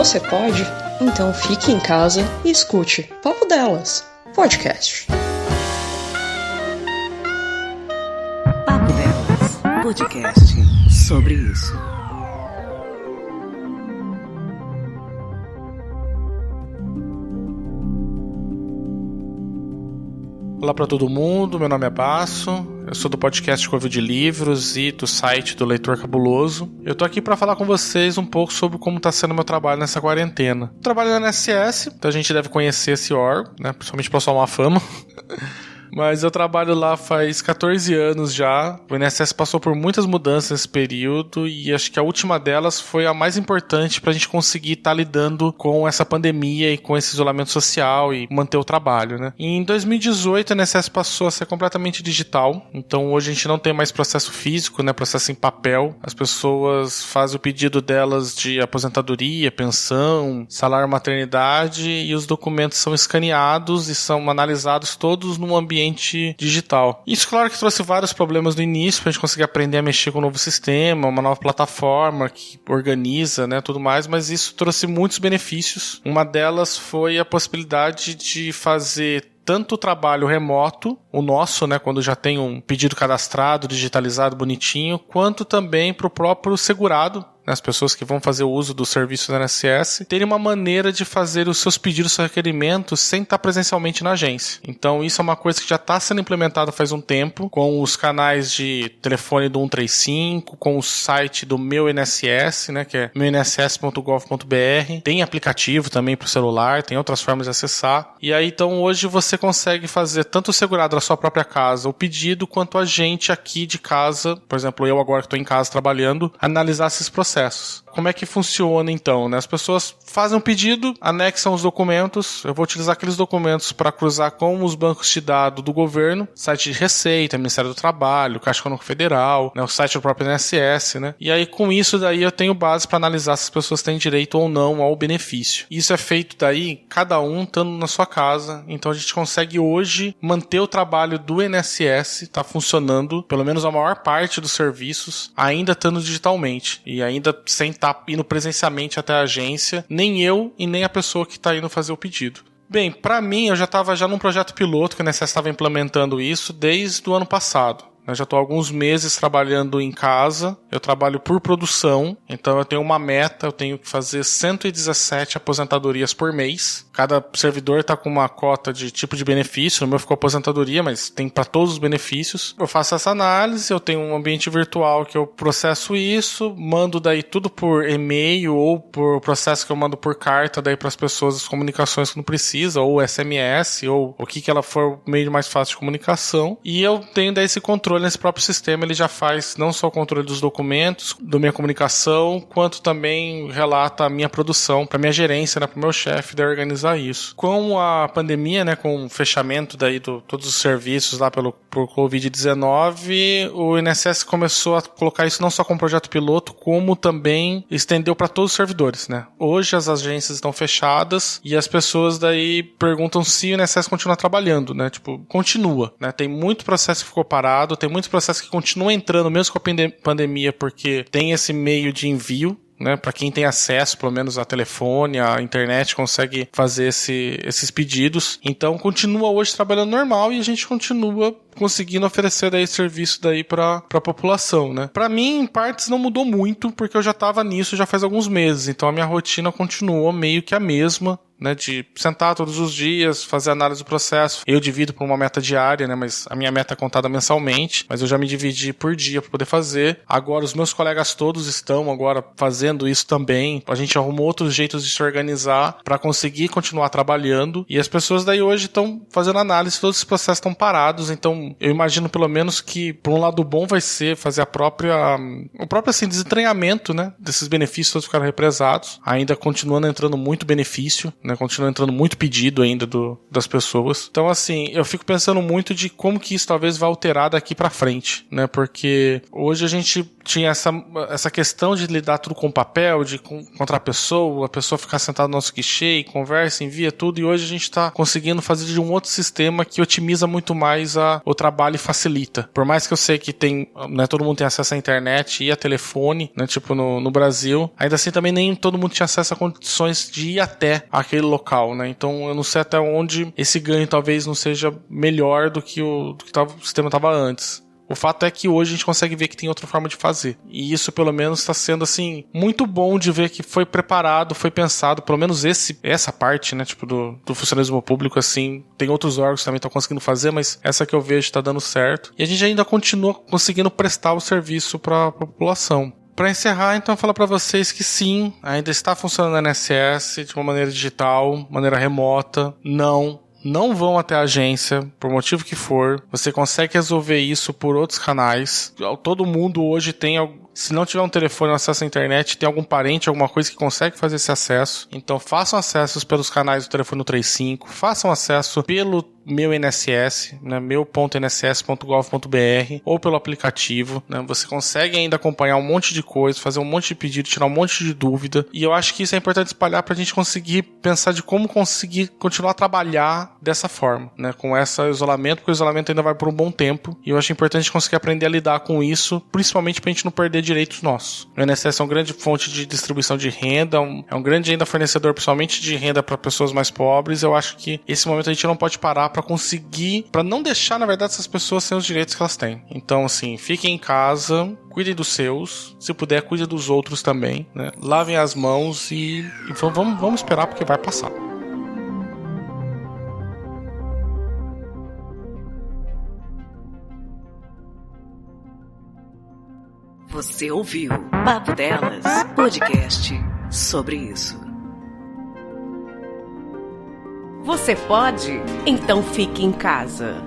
Você pode? Então fique em casa e escute Papo Delas, podcast. Papo Delas, podcast sobre isso. Olá para todo mundo, meu nome é Basso, eu sou do podcast Covil de Livros e do site do Leitor Cabuloso. Eu tô aqui para falar com vocês um pouco sobre como tá sendo meu trabalho nessa quarentena. Eu trabalho na INSS, então a gente deve conhecer esse órgão, né, principalmente para somar fama. Mas eu trabalho lá faz 14 anos já. O INSS passou por muitas mudanças nesse período e acho que a última delas foi a mais importante para a gente conseguir estar lidando com essa pandemia e com esse isolamento social e manter o trabalho, né? E em 2018 o INSS passou a ser completamente digital. Então hoje a gente não tem mais processo físico, né? Processo em papel. As pessoas fazem o pedido delas de aposentadoria, pensão, salário maternidade e os documentos são escaneados e são analisados todos num ambiente digital. Isso, claro, que trouxe vários problemas no início, pra gente conseguir aprender a mexer com um novo sistema, uma nova plataforma que organiza, né, tudo mais, mas isso trouxe muitos benefícios. Uma delas foi a possibilidade de fazer tanto o trabalho remoto, o nosso, né, quando já tem um pedido cadastrado, digitalizado, bonitinho, quanto também para o próprio segurado, né, as pessoas que vão fazer o uso do serviço da INSS, terem uma maneira de fazer os seus pedidos, seus requerimentos, sem estar presencialmente na agência. Então isso é uma coisa que já está sendo implementada faz um tempo, com os canais de telefone do 135, com o site do Meu INSS, né, que é meuinss.gov.br, tem aplicativo também para o celular, tem outras formas de acessar, e aí então hoje você consegue fazer tanto o segurado da sua própria casa, o pedido, quanto a gente aqui de casa, por exemplo, eu agora que estou em casa trabalhando, analisar esses processos. Como é que funciona então, né? As pessoas fazem um pedido, anexam os documentos, eu vou utilizar aqueles documentos para cruzar com os bancos de dados do governo, site de Receita, Ministério do Trabalho, Caixa Econômica Federal, né, o site do próprio INSS, né? E aí com isso daí eu tenho base para analisar se as pessoas têm direito ou não ao benefício. Isso é feito daí, cada um estando na sua casa, então a gente consegue hoje manter o trabalho do INSS, tá funcionando, pelo menos a maior parte dos serviços, ainda estando digitalmente, e ainda sem estar indo presencialmente até a agência, nem eu e nem a pessoa que está indo fazer o pedido. Bem, para mim, eu já estava num projeto piloto que o INSS estava implementando isso desde o ano passado. Eu já estou há alguns meses trabalhando em casa, eu trabalho por produção, então eu tenho uma meta, eu tenho que fazer 117 aposentadorias por mês. Cada servidor está com uma cota de tipo de benefício, no meu ficou aposentadoria, mas tem para todos os benefícios. Eu faço essa análise, eu tenho um ambiente virtual que eu processo isso, mando daí tudo por e-mail ou por processo que eu mando por carta daí para as pessoas as comunicações que não precisa, ou SMS, ou o que ela for o meio mais fácil de comunicação. E eu tenho daí esse controle nesse próprio sistema, ele já faz não só o controle dos documentos, da minha comunicação, quanto também relata a minha produção, para minha gerência, né, para o meu chefe, de organizar isso. Com a pandemia, né, com o fechamento daí de todos os serviços lá por Covid-19, o INSS começou a colocar isso não só como projeto piloto, como também estendeu para todos os servidores, né. Hoje as agências estão fechadas e as pessoas daí perguntam se o INSS continua trabalhando, né, tipo, continua, né, tem muito processo que ficou parado, tem muitos processos que continuam entrando mesmo com a pandemia, porque tem esse meio de envio, né, para quem tem acesso, pelo menos a telefone, a internet, consegue fazer esses pedidos. Então continua hoje trabalhando normal e a gente continua conseguindo oferecer daí serviço daí para a população, né? Para mim, em partes, não mudou muito, porque eu já estava nisso já faz alguns meses, então a minha rotina continuou meio que a mesma, né, de sentar todos os dias, fazer análise do processo. Eu divido por uma meta diária, né, mas a minha meta é contada mensalmente, mas eu já me dividi por dia para poder fazer. Agora os meus colegas todos estão agora fazendo isso também. A gente arrumou outros jeitos de se organizar para conseguir continuar trabalhando, e as pessoas daí hoje estão fazendo análise, todos os processos estão parados, então eu imagino pelo menos que por um lado bom vai ser fazer o próprio assim, desentranhamento, né, desses benefícios todos ficaram represados, ainda continuando entrando muito benefício, né, né? Continua entrando muito pedido ainda das pessoas. Então, assim, eu fico pensando muito de como que isso talvez vai alterar daqui pra frente, né? Porque hoje a gente tinha essa questão de lidar tudo com papel, de encontrar a pessoa ficar sentada no nosso guichê e conversa, envia tudo, e hoje a gente tá conseguindo fazer de um outro sistema que otimiza muito mais o trabalho e facilita. Por mais que eu sei que tem, né, todo mundo tem acesso à internet e a telefone, né, tipo no Brasil, ainda assim também nem todo mundo tinha acesso a condições de ir até aquele local, né? Então eu não sei até onde esse ganho talvez não seja melhor do que o sistema estava antes. O fato é que hoje a gente consegue ver que tem outra forma de fazer. E isso, pelo menos, está sendo, assim, muito bom de ver que foi preparado, foi pensado, pelo menos essa parte, né, tipo, do funcionalismo público, assim, tem outros órgãos que também estão conseguindo fazer, mas essa que eu vejo está dando certo. E a gente ainda continua conseguindo prestar o serviço para a população. Para encerrar, então, eu falo para vocês que sim, ainda está funcionando a INSS de uma maneira digital, maneira remota. Não vão até a agência, por motivo que for. Você consegue resolver isso por outros canais. Todo mundo hoje tem, se não tiver um telefone ou acesso à internet, tem algum parente, alguma coisa que consegue fazer esse acesso. Então façam acessos pelos canais do telefone 35, façam acesso pelo meu INSS, né, meu.nss.gov.br, ou pelo aplicativo, né, você consegue ainda acompanhar um monte de coisa, fazer um monte de pedido, tirar um monte de dúvida, e eu acho que isso é importante espalhar pra gente conseguir pensar de como conseguir continuar a trabalhar dessa forma, né, com esse isolamento, porque o isolamento ainda vai por um bom tempo, e eu acho importante conseguir aprender a lidar com isso, principalmente pra gente não perder direitos nossos. O INSS é uma grande fonte de distribuição de renda, é um grande ainda fornecedor, principalmente de renda para pessoas mais pobres. Eu acho que esse momento a gente não pode parar para não deixar, na verdade, essas pessoas sem os direitos que elas têm. Então, assim, fiquem em casa, cuidem dos seus, se puder, cuide dos outros também, né? Lavem as mãos e vamos esperar, porque vai passar. Você ouviu Papo Delas, podcast sobre isso. Você pode? Então fique em casa.